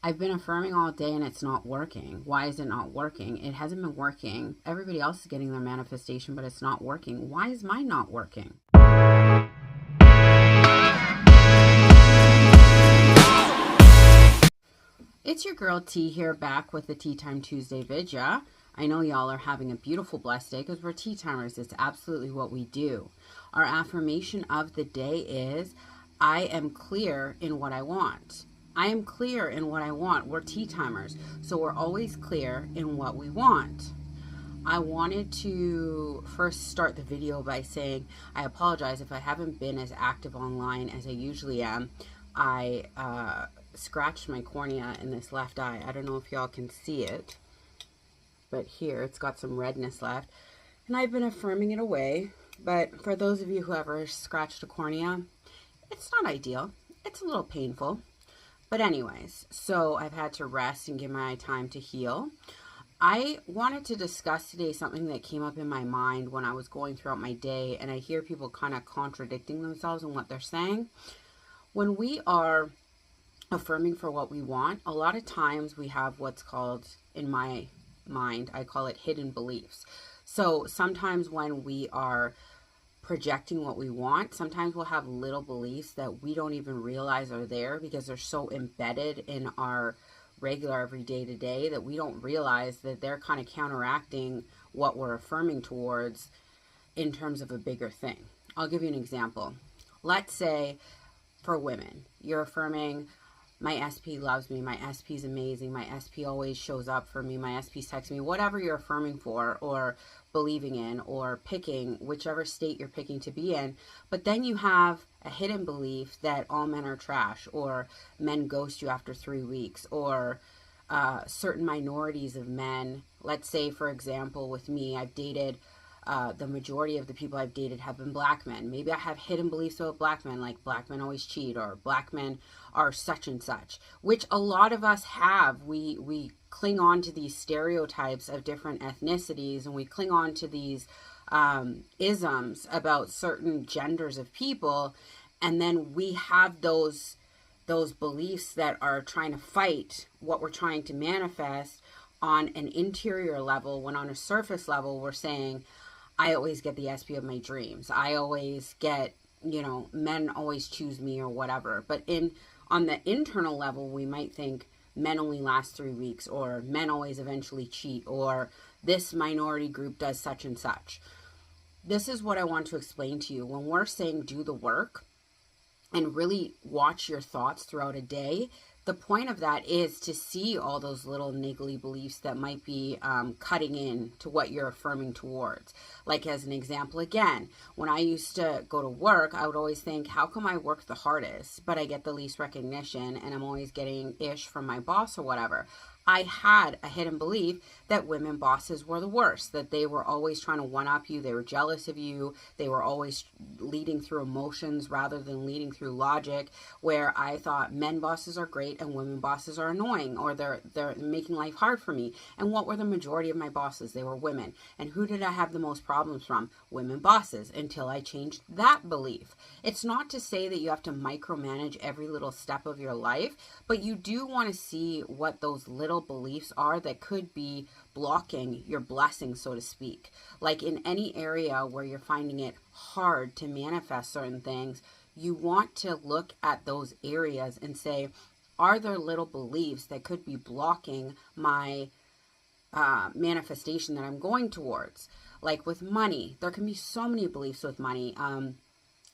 I've been affirming all day and it's not working. Why is it not working? It hasn't been working. Everybody else is getting their manifestation, but it's not working. Why is mine not working? It's your girl T here, back with the Tea Time Tuesday vidya. I know y'all are having a beautiful, blessed day because we're tea timers. It's absolutely what we do. Our affirmation of the day is, I am clear in what I want. I am clear in what I want. We're tea timers, so we're always clear in what we want. I wanted to first start the video by saying I apologize if I haven't been as active online as I usually am. I scratched my cornea in this left eye. I don't know if y'all can see it, but here it's got some redness left, and I've been affirming it away. But for those of you who ever scratched a cornea, it's not ideal. It's a little painful. But anyways, so I've had to rest and give my eye time to heal. I wanted to discuss today something that came up in my mind when I was going throughout my day, and I hear people kind of contradicting themselves in what they're saying. When we are affirming for what we want, a lot of times we have what's called, in my mind, I call it hidden beliefs. So sometimes when we are projecting what we want, sometimes we'll have little beliefs that we don't even realize are there because they're so embedded in our regular everyday to day that we don't realize that they're kind of counteracting what we're affirming towards in terms of a bigger thing. I'll give you an example. Let's say for women, you're affirming, my SP loves me, my SP is amazing, my SP always shows up for me, my SP's texting me, whatever you're affirming for or believing in or picking, whichever state you're picking to be in. But then you have a hidden belief that all men are trash, or men ghost you after 3 weeks, or certain minorities of men. Let's say, for example, with me, I've dated the majority of the people I've dated have been black men. Maybe I have hidden beliefs about black men, like black men always cheat, or black men are such and such, which a lot of us have. We cling on to these stereotypes of different ethnicities, and we cling on to these isms about certain genders of people, and then we have those beliefs that are trying to fight what we're trying to manifest on an interior level, when on a surface level we're saying, I always get the SP of my dreams. I always get, men always choose me or whatever. But on the internal level, we might think men only last 3 weeks, or men always eventually cheat, or this minority group does such and such. This is what I want to explain to you. When we're saying do the work and really watch your thoughts throughout a day, the point of that is to see all those little niggly beliefs that might be cutting in to what you're affirming towards. Like, as an example, again, when I used to go to work, I would always think, how come I work the hardest, but I get the least recognition, and I'm always getting ish from my boss or whatever? I had a hidden belief that women bosses were the worst, that they were always trying to one-up you, they were jealous of you, they were always leading through emotions rather than leading through logic, where I thought men bosses are great and women bosses are annoying, or they're making life hard for me. And what were the majority of my bosses? They were women. And who did I have the most problems from? Women bosses, until I changed that belief. It's not to say that you have to micromanage every little step of your life, but you do want to see what those little beliefs are that could be blocking your blessing, so to speak. Like in any area where you're finding it hard to manifest certain things, you want to look at those areas and say, are there little beliefs that could be blocking my manifestation that I'm going towards? Like with money, there can be so many beliefs with money.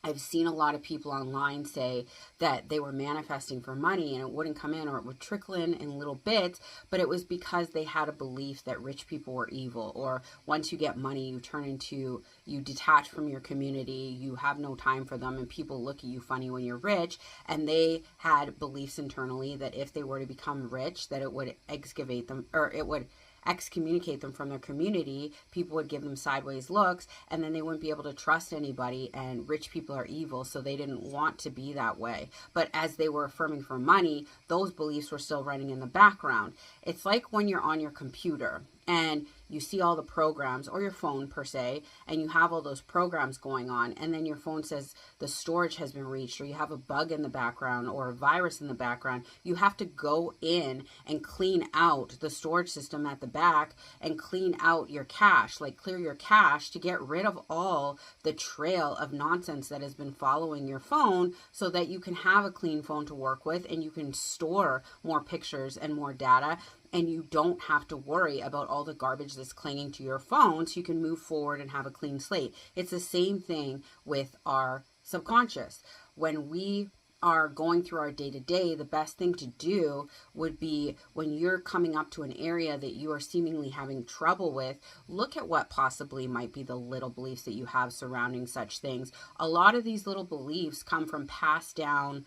I've seen a lot of people online say that they were manifesting for money and it wouldn't come in, or it would trickle in little bits, but it was because they had a belief that rich people were evil, or once you get money, you detach from your community, you have no time for them, and people look at you funny when you're rich. And they had beliefs internally that if they were to become rich, that it would excavate them, or it would excommunicate them from their community. People would give them sideways looks, and then they wouldn't be able to trust anybody, and rich people are evil, so they didn't want to be that way. But as they were affirming for money, those beliefs were still running in the background. It's like when you're on your computer and you see all the programs, or your phone per se, and you have all those programs going on, and then your phone says the storage has been reached, or you have a bug in the background or a virus in the background, you have to go in and clean out the storage system at the back and clean out your cache, like clear your cache to get rid of all the trail of nonsense that has been following your phone, so that you can have a clean phone to work with and you can store more pictures and more data, and you don't have to worry about all the garbage that's clinging to your phone, so you can move forward and have a clean slate. It's the same thing with our subconscious. When we are going through our day-to-day, the best thing to do would be, when you're coming up to an area that you are seemingly having trouble with, look at what possibly might be the little beliefs that you have surrounding such things. A lot of these little beliefs come from passed down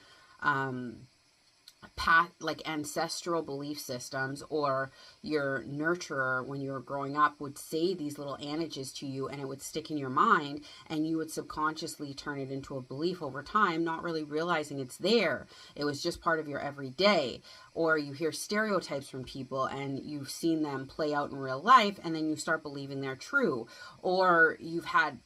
like ancestral belief systems, or your nurturer when you were growing up would say these little anages to you, and it would stick in your mind, and you would subconsciously turn it into a belief over time, not really realizing it's there. It was just part of your everyday. Or you hear stereotypes from people and you've seen them play out in real life, and then you start believing they're true. Or you've had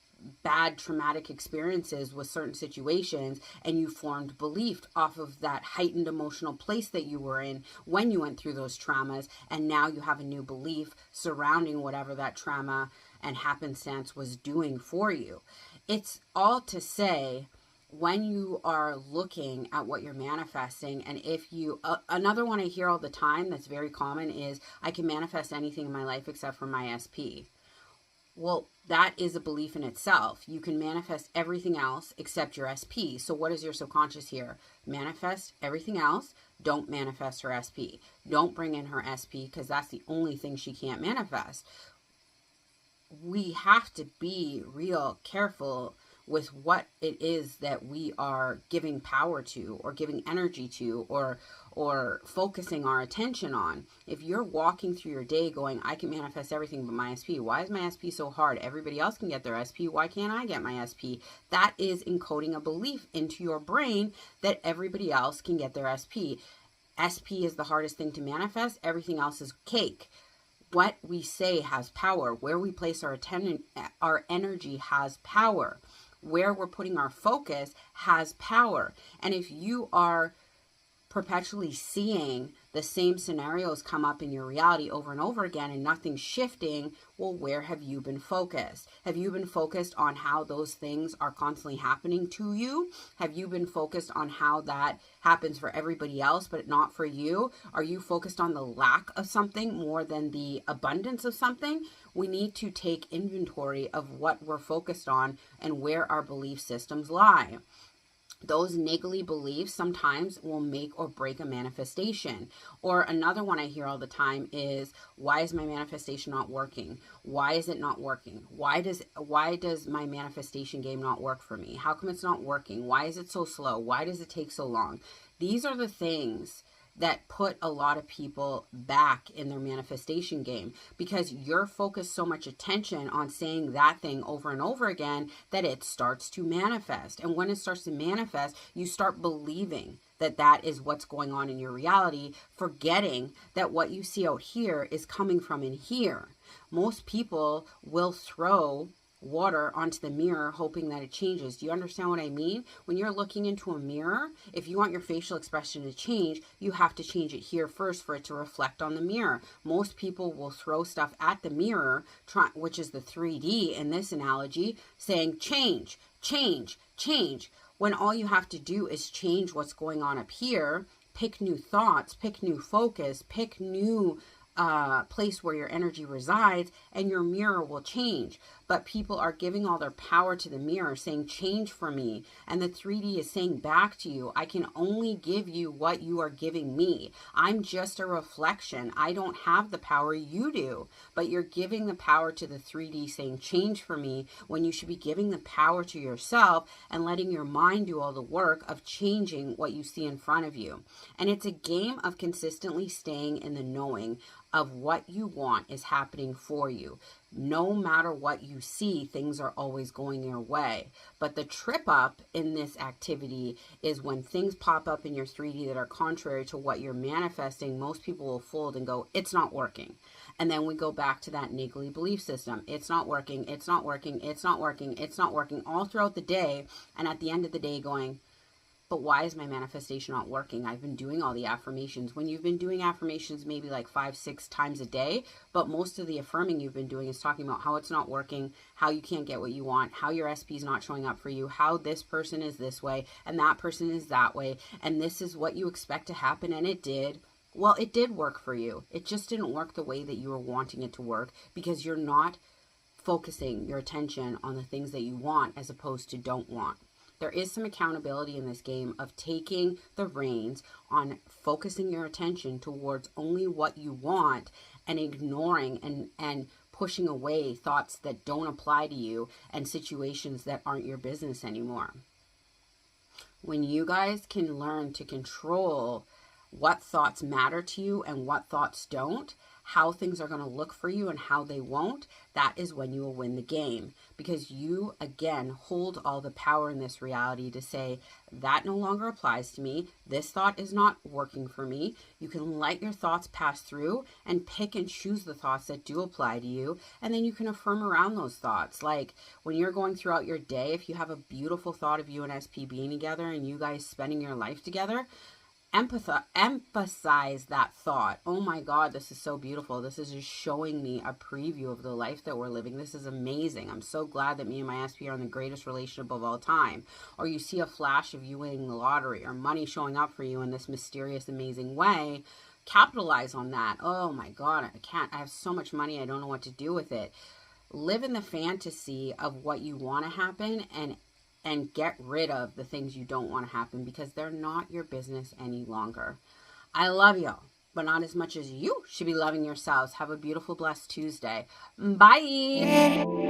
bad traumatic experiences with certain situations, and you formed belief off of that heightened emotional place that you were in when you went through those traumas, and now you have a new belief surrounding whatever that trauma and happenstance was doing for you. It's all to say, when you are looking at what you're manifesting, and if you another one I hear all the time that's very common is, I can manifest anything in my life except for my SP. Well, that is a belief in itself. You can manifest everything else except your SP. So what is your subconscious here? Manifest everything else. Don't manifest her SP. Don't bring in her SP, because that's the only thing she can't manifest. We have to be real careful with what it is that we are giving power to, or giving energy to, or focusing our attention on. If you're walking through your day going, I can manifest everything but my SP. Why is my SP so hard? Everybody else can get their SP. Why can't I get my SP? That is encoding a belief into your brain that everybody else can get their SP. SP is the hardest thing to manifest. Everything else is cake. What we say has power. Where we place our energy has power. Where we're putting our focus has power. And if you are perpetually seeing the same scenarios come up in your reality over and over again and nothing's shifting, well, where have you been focused? Have you been focused on how those things are constantly happening to you? Have you been focused on how that happens for everybody else but not for you? Are you focused on the lack of something more than the abundance of something? We need to take inventory of what we're focused on and where our belief systems lie. Those niggly beliefs sometimes will make or break a manifestation. Or another one I hear all the time is, why is my manifestation not working? Why is it not working? Why does my manifestation game not work for me? How come it's not working? Why is it so slow? Why does it take so long? These are the things that put a lot of people back in their manifestation game, because you're focused so much attention on saying that thing over and over again that it starts to manifest. And when it starts to manifest, you start believing that that is what's going on in your reality, forgetting that what you see out here is coming from in here. Most people will throw water onto the mirror hoping that it changes. Do you understand what I mean? When you're looking into a mirror, if you want your facial expression to change, you have to change it here first for it to reflect on the mirror. Most people will throw stuff at the mirror, which is the 3D in this analogy, saying change, change, change, when all you have to do is change what's going on up here, pick new thoughts, pick new focus, pick new place where your energy resides, and your mirror will change. But people are giving all their power to the mirror, saying change for me, and the 3D is saying back to you, I can only give you what you are giving me. I'm just a reflection. I don't have the power, you do. But you're giving the power to the 3D saying change for me, when you should be giving the power to yourself and letting your mind do all the work of changing what you see in front of you. And it's a game of consistently staying in the knowing of what you want is happening for you. No matter what you see, things are always going your way. But the trip up in this activity is when things pop up in your 3D that are contrary to what you're manifesting. Most people will fold and go, it's not working. And then we go back to that niggly belief system. It's not working, it's not working, it's not working, it's not working, all throughout the day. And at the end of the day going, but why is my manifestation not working? I've been doing all the affirmations. When you've been doing affirmations maybe like 5-6 times a day, but most of the affirming you've been doing is talking about how it's not working, how you can't get what you want, how your SP is not showing up for you, how this person is this way and that person is that way, and this is what you expect to happen, and it did. Well, it did work for you. It just didn't work the way that you were wanting it to work because you're not focusing your attention on the things that you want as opposed to don't want. There is some accountability in this game of taking the reins on focusing your attention towards only what you want and ignoring and pushing away thoughts that don't apply to you and situations that aren't your business anymore. When you guys can learn to control what thoughts matter to you and what thoughts don't, how things are going to look for you and how they won't, that is when you will win the game. Because you, again, hold all the power in this reality to say, that no longer applies to me. This thought is not working for me. You can let your thoughts pass through and pick and choose the thoughts that do apply to you. And then you can affirm around those thoughts. Like when you're going throughout your day, if you have a beautiful thought of you and SP being together and you guys spending your life together, emphasize that thought. Oh my God, this is so beautiful. This is just showing me a preview of the life that we're living. This is amazing. I'm so glad that me and my SP are in the greatest relationship of all time. Or you see a flash of you winning the lottery or money showing up for you in this mysterious, amazing way. Capitalize on that. Oh my God, I have so much money. I don't know what to do with it. Live in the fantasy of what you want to happen and get rid of the things you don't want to happen because they're not your business any longer. I love y'all, but not as much as you should be loving yourselves. Have a beautiful, blessed Tuesday. Bye.